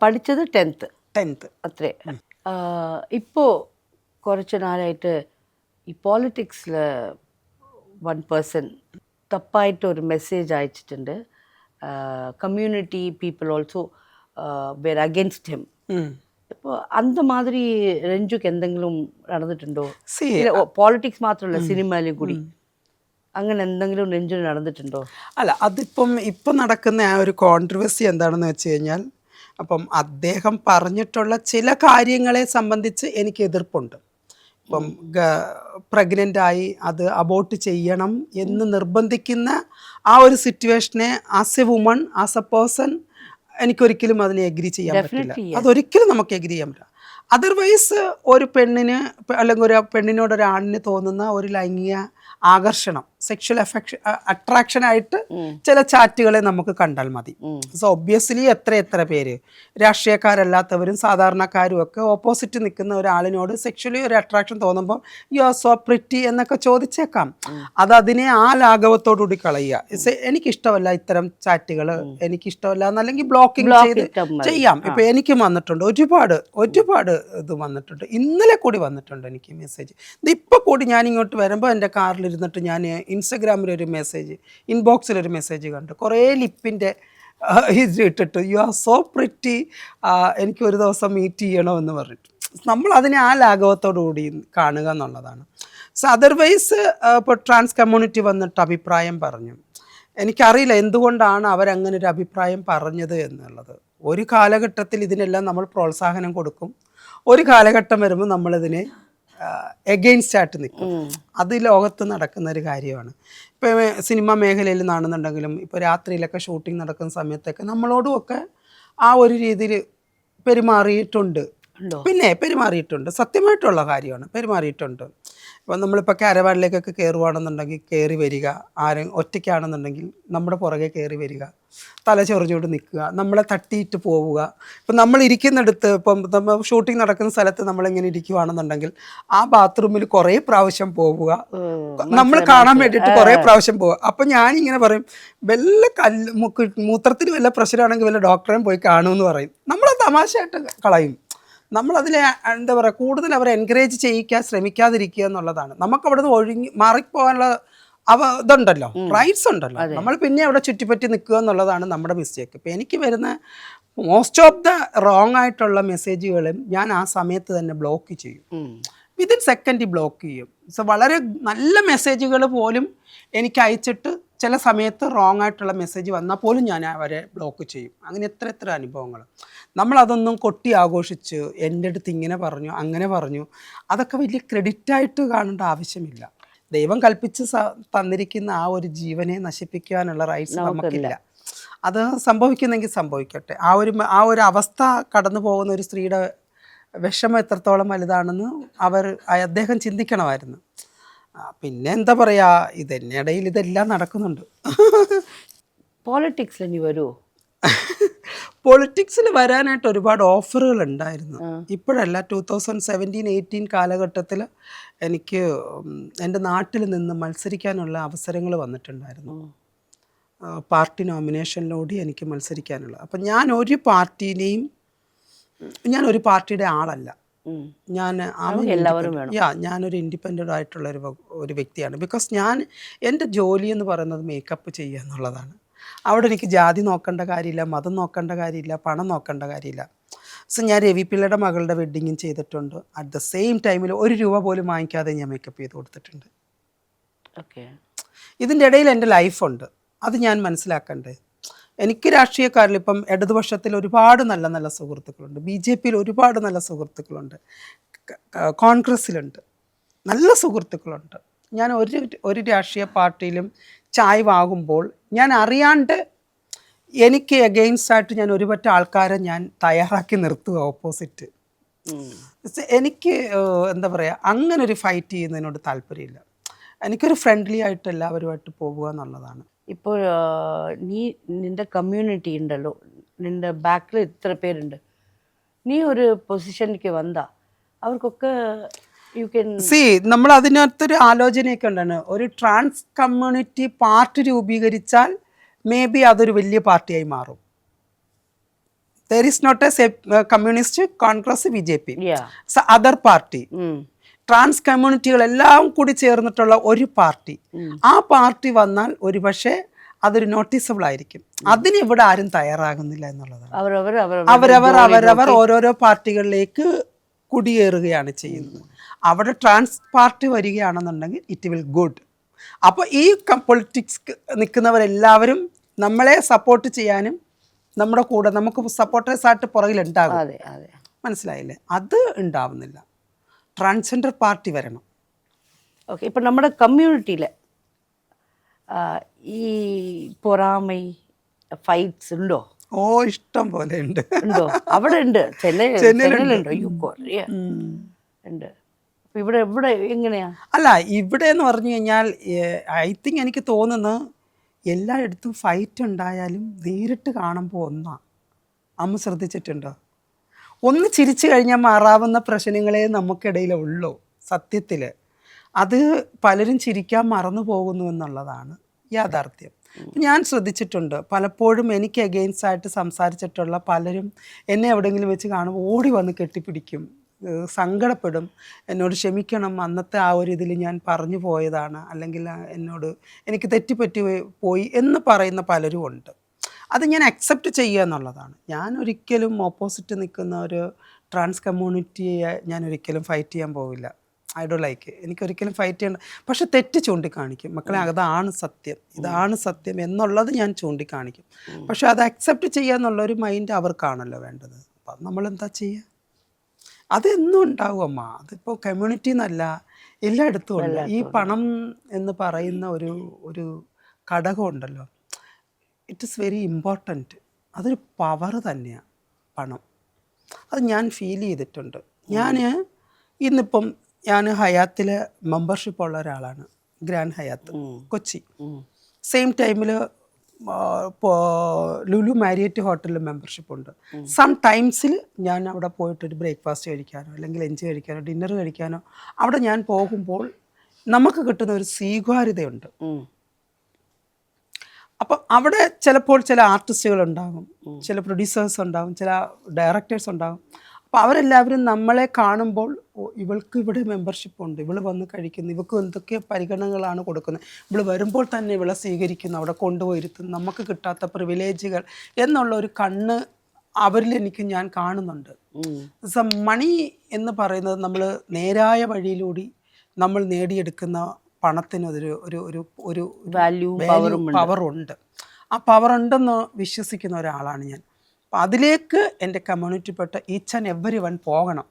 പഠിച്ചത് 10th അത്രേ. ഇപ്പോൾ കുറച്ച് നാളായിട്ട് ഈ പോളിറ്റിക്സിൽ വൺ പേഴ്സൺ തപ്പായിട്ട് ഒരു മെസ്സേജ് അയച്ചിട്ടുണ്ട്. Community people also were against him. ഇപ്പോൾ அந்த மாதிரி രഞ്ജുക്ക് എന്തെങ്കിലും നടന്നിട്ടുണ്ടോ? പോളിറ്റിക്സ് മാത്രമല്ല, സിനിമയിലും കൂടി അങ്ങനെ എന്തെങ്കിലും രഞ്ജുന് നടന്നിട്ടുണ്ടോ? അല്ല, ഇപ്പം നടക്കുന്ന ആ ഒരു കോൺട്രവേഴ്സി എന്താണെന്ന് വെച്ച് കഴിഞ്ഞാൽ, അപ്പം അദ്ദേഹം പറഞ്ഞിട്ടുള്ള ചില കാര്യങ്ങളെ സംബന്ധിച്ച് എനിക്ക് എതിർപ്പുണ്ട്. ഇപ്പം പ്രഗ്നൻ്റായി അത് അബോർട്ട് ചെയ്യണം എന്ന് നിർബന്ധിക്കുന്ന ആ ഒരു സിറ്റുവേഷനെ as a woman, as a person എനിക്കൊരിക്കലും അതിനെ എഗ്രി ചെയ്യാൻ പറ്റില്ല. അതൊരിക്കലും നമുക്ക് എഗ്രി ചെയ്യാൻ പറ്റില്ല. അതർവൈസ് ഒരു പെണ്ണിന് അല്ലെങ്കിൽ ഒരു പെണ്ണിനോട് ഒരാണിന് തോന്നുന്ന ഒരു ലൈംഗിക ആകർഷണം, സെക്ഷൽ അട്രാക്ഷനായിട്ട് ചില ചാറ്റുകളെ നമുക്ക് കണ്ടാൽ മതി. സോ ഒബ്വിയസ്ലി എത്ര പേര് രാഷ്ട്രീയക്കാരല്ലാത്തവരും സാധാരണക്കാരും ഒക്കെ ഓപ്പോസിറ്റ് നിൽക്കുന്ന ഒരാളിനോട് സെക്ഷലി ഒരു അട്രാക്ഷൻ തോന്നുമ്പോൾ യു ആർ സോ പ്രിറ്റി എന്നൊക്കെ ചോദിച്ചേക്കാം. അതിനെ ആ ലാഘവത്തോടുകൂടി കളയുക. എനിക്കിഷ്ടമല്ല ഇത്തരം ചാറ്റുകൾ, എനിക്കിഷ്ടമല്ല എന്നല്ലെങ്കിൽ ബ്ലോക്കിംഗ് ചെയ്ത് ചെയ്യാം. ഇപ്പം എനിക്കും വന്നിട്ടുണ്ട്, ഒരുപാട് ഇത് വന്നിട്ടുണ്ട്. ഇന്നലെ കൂടി വന്നിട്ടുണ്ട് എനിക്ക് മെസ്സേജ്. ഇതിപ്പോൾ കൂടി ഞാൻ ഇങ്ങോട്ട് വരുമ്പോൾ എൻ്റെ കാറിലിരുന്നിട്ട് ഞാൻ ഇൻസ്റ്റഗ്രാമിലൊരു മെസ്സേജ്, ഇൻബോക്സിലൊരു മെസ്സേജ് കണ്ടു. കുറേ ലിപ്പിൻ്റെ ഇത് ഇട്ടിട്ട് യു ആർ സോ പ്രിറ്റി, എനിക്കൊരു ദിവസം മീറ്റ് ചെയ്യണമെന്ന് പറഞ്ഞിട്ട് നമ്മളതിനെ ആ ലാഘവത്തോടു കൂടി കാണുക എന്നുള്ളതാണ്. സോ അതർവൈസ് ഇപ്പോൾ ട്രാൻസ് കമ്മ്യൂണിറ്റി വന്നിട്ട് അഭിപ്രായം പറഞ്ഞു. എനിക്കറിയില്ല എന്തുകൊണ്ടാണ് അവരങ്ങനെ ഒരു അഭിപ്രായം പറഞ്ഞത് എന്നുള്ളത്. ഒരു കാലഘട്ടത്തിൽ ഇതിനെല്ലാം നമ്മൾ പ്രോത്സാഹനം കൊടുക്കും, ഒരു കാലഘട്ടം വരുമ്പോൾ നമ്മളിതിനെ എഗെയിൻസ്റ്റ് ആയിട്ട് നിൽക്കും. അത് ലോകത്ത് നടക്കുന്ന ഒരു കാര്യമാണ്. ഇപ്പോൾ സിനിമ മേഖലയിൽ നടന്നുണ്ടെങ്കിലും ഇപ്പോൾ രാത്രിയിലൊക്കെ ഷൂട്ടിംഗ് നടക്കുന്ന സമയത്തൊക്കെ നമ്മളോടുമൊക്കെ ആ ഒരു രീതിയിൽ പെരുമാറിയിട്ടുണ്ട്. പിന്നെ പെരുമാറിയിട്ടുണ്ട്, സത്യമായിട്ടുള്ള കാര്യമാണ്, പെരുമാറിയിട്ടുണ്ട്. ഇപ്പം നമ്മളിപ്പോൾ കാരവാനിലേക്കൊക്കെ കയറുകയാണെന്നുണ്ടെങ്കിൽ കയറി വരിക, ആരും ഒറ്റയ്ക്കാണെന്നുണ്ടെങ്കിൽ നമ്മുടെ പുറകെ കയറി വരിക, തല ചൊറിഞ്ഞുകൊണ്ട് നിൽക്കുക, നമ്മളെ തട്ടിയിട്ട് പോവുക. ഇപ്പം നമ്മൾ ഇരിക്കുന്നിടത്ത്, ഇപ്പം നമ്മൾ ഷൂട്ടിംഗ് നടക്കുന്ന സ്ഥലത്ത് നമ്മളിങ്ങനെ ഇരിക്കുകയാണെന്നുണ്ടെങ്കിൽ ആ ബാത്റൂമിൽ കുറേ പ്രാവശ്യം പോവുക, നമ്മൾ കാണാൻ വേണ്ടിയിട്ട് കുറേ പ്രാവശ്യം പോവുക. അപ്പം ഞാനിങ്ങനെ പറയും, വല്ല മൂത്രത്തിന് വല്ല പ്രശ്നമാണെങ്കിൽ വല്ല ഡോക്ടറെയും പോയി കാണുമെന്ന് പറയും. നമ്മൾ തമാശയായിട്ട് കളയും. നമ്മളതിനെ എന്താ പറയുക, കൂടുതൽ അവരെ എൻകറേജ് ചെയ്യിക്കാൻ ശ്രമിക്കാതിരിക്കുക എന്നുള്ളതാണ്. നമുക്കവിടെ നിന്ന് മാറിപ്പോകാനുള്ള ഇതുണ്ടല്ലോ, റൈറ്റ്സ് ഉണ്ടല്ലോ. നമ്മൾ പിന്നെ അവിടെ ചുറ്റിപ്പറ്റി നിൽക്കുക എന്നുള്ളതാണ് നമ്മുടെ മിസ്റ്റേക്ക്. ഇപ്പം എനിക്ക് വരുന്ന മോസ്റ്റ് ഓഫ് ദ റോങ് ആയിട്ടുള്ള മെസ്സേജുകളും ഞാൻ ആ സമയത്ത് തന്നെ ബ്ലോക്ക് ചെയ്യും, വിതിൻ സെക്കൻഡ് ബ്ലോക്ക് ചെയ്യും. സോ വളരെ നല്ല മെസ്സേജുകൾ പോലും എനിക്ക് അയച്ചിട്ട് ചില സമയത്ത് റോങ് ആയിട്ടുള്ള മെസ്സേജ് വന്നാൽ പോലും ഞാൻ അവരെ ബ്ലോക്ക് ചെയ്യും. അങ്ങനെ എത്ര അനുഭവങ്ങൾ. നമ്മളതൊന്നും കൊട്ടി ആഘോഷിച്ച് എൻ്റെ അടുത്ത് ഇങ്ങനെ പറഞ്ഞു അങ്ങനെ പറഞ്ഞു, അതൊക്കെ വലിയ ക്രെഡിറ്റായിട്ട് കാണേണ്ട ആവശ്യമില്ല. ദൈവം കൽപ്പിച്ച് തന്നിരിക്കുന്ന ആ ഒരു ജീവനെ നശിപ്പിക്കാനുള്ള റൈറ്റ്സ് നമുക്കില്ല. അത് സംഭവിക്കുന്നെങ്കിൽ സംഭവിക്കട്ടെ. ആ ഒരു അവസ്ഥ കടന്നു പോകുന്ന ഒരു സ്ത്രീയുടെ വിഷമം എത്രത്തോളം വലുതാണെന്ന് അദ്ദേഹം ചിന്തിക്കണമായിരുന്നു. പിന്നെ എന്താ പറയുക, ഇതിനിടയിൽ ഇതെല്ലാം നടക്കുന്നുണ്ട്. പോളിറ്റിക്സിൽ ഇനി വരുമോ? പൊളിറ്റിക്സിൽ വരാനായിട്ട് ഒരുപാട് ഓഫറുകൾ ഉണ്ടായിരുന്നു. ഇപ്പോഴല്ല, 2017-18 കാലഘട്ടത്തിൽ എനിക്ക് എൻ്റെ നാട്ടിൽ നിന്ന് മത്സരിക്കാനുള്ള അവസരങ്ങൾ വന്നിട്ടുണ്ടായിരുന്നു. പാർട്ടി നോമിനേഷനിലൂടെ എനിക്ക് മത്സരിക്കാനുള്ള. അപ്പം ഞാനൊരു പാർട്ടിയുടെ ആളല്ല. ഞാനൊരു ഇൻഡിപെൻഡൻ്റ് ആയിട്ടുള്ള ഒരു വ്യക്തിയാണ്. ബിക്കോസ് എൻ്റെ ജോലി എന്ന് പറയുന്നത് മേക്കപ്പ് ചെയ്യുക എന്നുള്ളതാണ്. അവിടെ എനിക്ക് ജാതി നോക്കേണ്ട കാര്യമില്ല, മതം നോക്കേണ്ട കാര്യമില്ല, പണം നോക്കേണ്ട കാര്യമില്ല. സോ ഞാൻ രവി പിള്ളയുടെ മകളുടെ വെഡ്ഡിങ്ങും ചെയ്തിട്ടുണ്ട്. അറ്റ് ദ സെയിം ടൈമിൽ ₹1 പോലും വാങ്ങിക്കാതെ ഞാൻ മേക്കപ്പ് ചെയ്ത് കൊടുത്തിട്ടുണ്ട്. ഇതിൻ്റെ ഇടയിൽ എൻ്റെ ലൈഫുണ്ട്, അത് ഞാൻ മനസ്സിലാക്കണ്ടേ. എനിക്ക് രാഷ്ട്രീയക്കാരിൽ ഇപ്പം ഇടതുപക്ഷത്തിൽ ഒരുപാട് നല്ല നല്ല സുഹൃത്തുക്കളുണ്ട്, BJPയിൽ ഒരുപാട് നല്ല സുഹൃത്തുക്കളുണ്ട്, കോൺഗ്രസ്സിലുണ്ട് നല്ല സുഹൃത്തുക്കളുണ്ട്. ഞാൻ ഒരു രാഷ്ട്രീയ പാർട്ടിയിലും ചായ്വാകുമ്പോൾ ഞാൻ അറിയാണ്ട് എനിക്ക് എഗെയിൻസ്റ്റ് ആയിട്ട് ഞാൻ ഒരുപറ്റ ആൾക്കാരെ ഞാൻ തയ്യാറാക്കി നിർത്തുക, ഓപ്പോസിറ്റ്. എനിക്ക് എന്താ പറയുക, അങ്ങനെ ഒരു ഫൈറ്റ് ചെയ്യുന്നതിനോട് താല്പര്യമില്ല. എനിക്കൊരു ഫ്രണ്ട്ലി ആയിട്ട് എല്ലാവരുമായിട്ട് പോകുക എന്നുള്ളതാണ്. ഇപ്പോൾ നിൻ്റെ കമ്മ്യൂണിറ്റി ഉണ്ടല്ലോ, നിൻ്റെ ബാക്കിൽ ഇത്ര പേരുണ്ട്, നീ ഒരു പൊസിഷനിലേക്ക് വന്നാ അവർക്കൊക്കെ നമ്മൾ അതിനകത്തൊരു ആലോചനയൊക്കെ ഉണ്ടാണ്. ഒരു ട്രാൻസ് കമ്മ്യൂണിറ്റി പാർട്ടി രൂപീകരിച്ചാൽ മേ ബി അതൊരു വലിയ പാർട്ടിയായി മാറും. There is not a communist, Congress, BJP, Yeah. Other party. Trans കമ്മ്യൂണിറ്റികളെല്ലാം കൂടി ചേർന്നിട്ടുള്ള ഒരു പാർട്ടി. ആ പാർട്ടി വന്നാൽ ഒരുപക്ഷെ അതൊരു നോട്ടീസബിൾ ആയിരിക്കും. അതിന് ഇവിടെ ആരും തയ്യാറാകുന്നില്ല എന്നുള്ളതാണ്. അവരവർ ഓരോരോ പാർട്ടികളിലേക്ക് കുടിയേറുകയാണ് ചെയ്യുന്നത്. അവിടെ ട്രാൻസ് പാർട്ടി വരികയാണെന്നുണ്ടെങ്കിൽ ഇറ്റ് വിൽ ഗുഡ്. അപ്പോൾ ഈ പൊളിറ്റിക്സ് നിൽക്കുന്നവരെല്ലാവരും നമ്മളെ സപ്പോർട്ട് ചെയ്യാനും നമ്മുടെ കൂടെ നമുക്ക് സപ്പോർട്ടേഴ്സായിട്ട് പുറകിലുണ്ടാകും. മനസ്സിലായില്ലേ? അത് ഉണ്ടാവുന്നില്ല. ട്രാൻസ്ജെൻഡർ പാർട്ടി വരണം. ഓക്കെ, ഇപ്പം നമ്മുടെ കമ്മ്യൂണിറ്റിയിൽ ഈ പൊറാമൈ ഫൈറ്റ്സ് ഉണ്ടോ? ഓ, ഇഷ്ടം പോലെ ഉണ്ട്. ഉണ്ടോ? അവിടെ ഉണ്ട്, ചെന്നൈയിലുണ്ടോ? കുറേ ഉണ്ട്. അപ്പം ഇവിടെ എങ്ങനെയാ? അല്ല, ഇവിടെ എന്ന് പറഞ്ഞു കഴിഞ്ഞാൽ ഐ തിങ്ക് എനിക്ക് തോന്നുന്നു എല്ലായിടത്തും ഫൈറ്റ് ഉണ്ടായാലും നേരിട്ട് കാണുമ്പോൾ ഒന്നാണ്. അമ്മ ശ്രദ്ധിച്ചിട്ടുണ്ടോ? ഒന്ന് ചിരിച്ചു കഴിഞ്ഞാൽ മാറാവുന്ന പ്രശ്നങ്ങളെ നമുക്കിടയിലുള്ളൂ സത്യത്തിൽ. അത് പലരും ചിരിക്കാൻ മറന്നു പോകുന്നു എന്നുള്ളതാണ് യാഥാർത്ഥ്യം. ഞാൻ ശ്രദ്ധിച്ചിട്ടുണ്ട്, പലപ്പോഴും എനിക്ക് അഗെയിൻസ്റ്റ് ആയിട്ട് സംസാരിച്ചിട്ടുള്ള പലരും എന്നെ എവിടെയെങ്കിലും വെച്ച് കാണുമ്പോൾ ഓടി വന്ന് കെട്ടിപ്പിടിക്കും, സങ്കടപ്പെടും, എന്നോട് ക്ഷമിക്കണം, അന്നത്തെ ആ ഒരു ഇതിൽ ഞാൻ പറഞ്ഞു പോയതാണ്, അല്ലെങ്കിൽ എനിക്ക് തെറ്റിപ്പറ്റി പോയി എന്ന് പറയുന്ന പലരും ഉണ്ട്. അത് ഞാൻ അക്സെപ്റ്റ് ചെയ്യുക എന്നുള്ളതാണ്. ഞാൻ ഒരിക്കലും ഓപ്പോസിറ്റ് നിൽക്കുന്ന ഒരു ട്രാൻസ് കമ്മ്യൂണിറ്റിയെ ഞാൻ ഒരിക്കലും ഫൈറ്റ് ചെയ്യാൻ പോവില്ല. I do like. എനിക്കൊരിക്കലും ഫൈറ്റ് ചെയ്യണ്ട. പക്ഷെ തെറ്റ് ചൂണ്ടിക്കാണിക്കും. മക്കളെ, അതാണ് സത്യം, ഇതാണ് സത്യം എന്നുള്ളത് ഞാൻ ചൂണ്ടിക്കാണിക്കും. പക്ഷെ അത് അക്സെപ്റ്റ് ചെയ്യുക എന്നുള്ളൊരു മൈൻഡ് അവർക്കാണല്ലോ വേണ്ടത്. അപ്പം നമ്മളെന്താ ചെയ്യുക? അതെന്നും ഉണ്ടാവും അമ്മ. അതിപ്പോൾ കമ്മ്യൂണിറ്റി എന്നല്ല, എല്ലായിടത്തും ഉണ്ട്. ഈ പണം എന്ന് പറയുന്ന ഒരു ഘടകം ഉണ്ടല്ലോ, ഇറ്റ് ഈസ് വെരി ഇമ്പോർട്ടൻറ്റ്. അതൊരു പവർ തന്നെയാണ് പണം. അത് ഞാൻ ഫീൽ ചെയ്തിട്ടുണ്ട്. ഇന്നിപ്പം ഞാൻ ഹയാത്തിൽ മെമ്പർഷിപ്പ് ഉള്ള ഒരാളാണ്, ഗ്രാൻഡ് ഹയാത്ത് കൊച്ചി. സെയിം ടൈമിൽ ലുലു മാരിയറ്റ് ഹോട്ടലിൽ മെമ്പർഷിപ്പ് ഉണ്ട്. സം ടൈംസിൽ ഞാൻ അവിടെ പോയിട്ടൊരു ബ്രേക്ക്ഫാസ്റ്റ് കഴിക്കാനോ അല്ലെങ്കിൽ ലഞ്ച് കഴിക്കാനോ ഡിന്നർ കഴിക്കാനോ അവിടെ ഞാൻ പോകുമ്പോൾ നമുക്ക് കിട്ടുന്ന ഒരു സ്വീകാര്യതയുണ്ട്. അപ്പം അവിടെ ചിലപ്പോൾ ചില ആർട്ടിസ്റ്റുകൾ ഉണ്ടാകും, ചില പ്രൊഡ്യൂസേഴ്സ് ഉണ്ടാകും, ചില ഡയറക്ടേഴ്സ് ഉണ്ടാകും. അപ്പോൾ അവരെല്ലാവരും നമ്മളെ കാണുമ്പോൾ ഇവൾക്ക് ഇവിടെ മെമ്പർഷിപ്പ് ഉണ്ട്, ഇവൾ വന്ന് കഴിക്കുന്നു, ഇവൾക്ക് എന്തൊക്കെ പരിഗണനകളാണ് കൊടുക്കുന്നത്, ഇവൾ വരുമ്പോൾ തന്നെ ഇവളെ സ്വീകരിക്കുന്നു, അവിടെ കൊണ്ടുപോയിരുത്തുന്നു, നമുക്ക് കിട്ടാത്ത പ്രിവിലേജുകൾ എന്നുള്ള ഒരു കണ്ണ് അവരിൽ ഞാൻ കാണുന്നുണ്ട്. മണി എന്ന് പറയുന്നത് നമ്മൾ നേരായ വഴിയിലൂടെ നമ്മൾ നേടിയെടുക്കുന്ന പണത്തിന് ഒരു പവറുണ്ട്. ആ പവറുണ്ടെന്ന് വിശ്വസിക്കുന്ന ഒരാളാണ് ഞാൻ. അപ്പം അതിലേക്ക് എൻ്റെ കമ്മ്യൂണിറ്റിപ്പെട്ട ഈച്ച് ആൻഡ് എവരി വൺ പോകണം.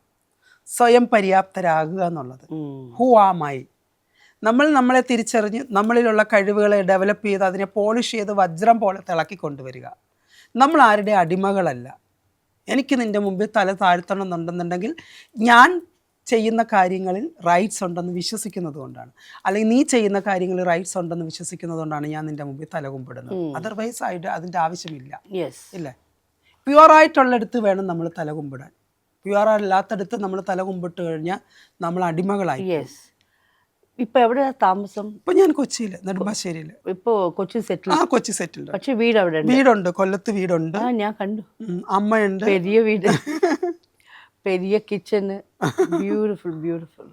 സ്വയം പര്യാപ്തരാകുക എന്നുള്ളത്. Who am I? നമ്മളെ തിരിച്ചറിഞ്ഞ് നമ്മളിലുള്ള കഴിവുകളെ ഡെവലപ്പ് ചെയ്ത് അതിനെ പോളിഷ് ചെയ്ത് വജ്രം പോലെ തിളക്കി കൊണ്ടുവരിക. നമ്മൾ ആരുടെ അടിമകളല്ല. എനിക്ക് നിൻ്റെ മുമ്പിൽ തല താഴ്ത്തണമെന്നുണ്ടെന്നുണ്ടെങ്കിൽ ഞാൻ ചെയ്യുന്ന കാര്യങ്ങളിൽ റൈറ്റ്സ് ഉണ്ടെന്ന് വിശ്വസിക്കുന്നത് കൊണ്ടാണ്, അല്ലെങ്കിൽ നീ ചെയ്യുന്ന കാര്യങ്ങളിൽ റൈറ്റ്സ് ഉണ്ടെന്ന് വിശ്വസിക്കുന്നത് കൊണ്ടാണ് ഞാൻ നിൻ്റെ മുമ്പിൽ തലകുമ്പിടുന്നത്. അതർവൈസ് ആയിട്ട് അതിൻ്റെ ആവശ്യമില്ല. ഇല്ലേ? പ്യുവറായിട്ടുള്ളിടത്ത് വേണം നമ്മൾ തലകുമ്പിടാൻ. പ്യുവർ അല്ലാത്തടത്ത് നമ്മൾ തലകുമ്പിട്ട് കഴിഞ്ഞാൽ നമ്മൾ അടിമകളായി. ഇപ്പൊ എവിടെയാ താമസം? ഇപ്പൊ ഞാൻ കൊച്ചിയിൽ, നെടുമ്പാശ്ശേരിയിൽ. ഇപ്പൊ കൊച്ചി സെറ്റിൽ? കൊച്ചി സെറ്റിൽ. പക്ഷെ വീട് അവിടെ വീടുണ്ട്, കൊല്ലത്ത് വീടുണ്ട്. ഞാൻ കണ്ടു. അമ്മയുണ്ട്. പെരിയ വീട്, പെരിയ കിച്ചണ്, ബ്യൂട്ടിഫുൾ.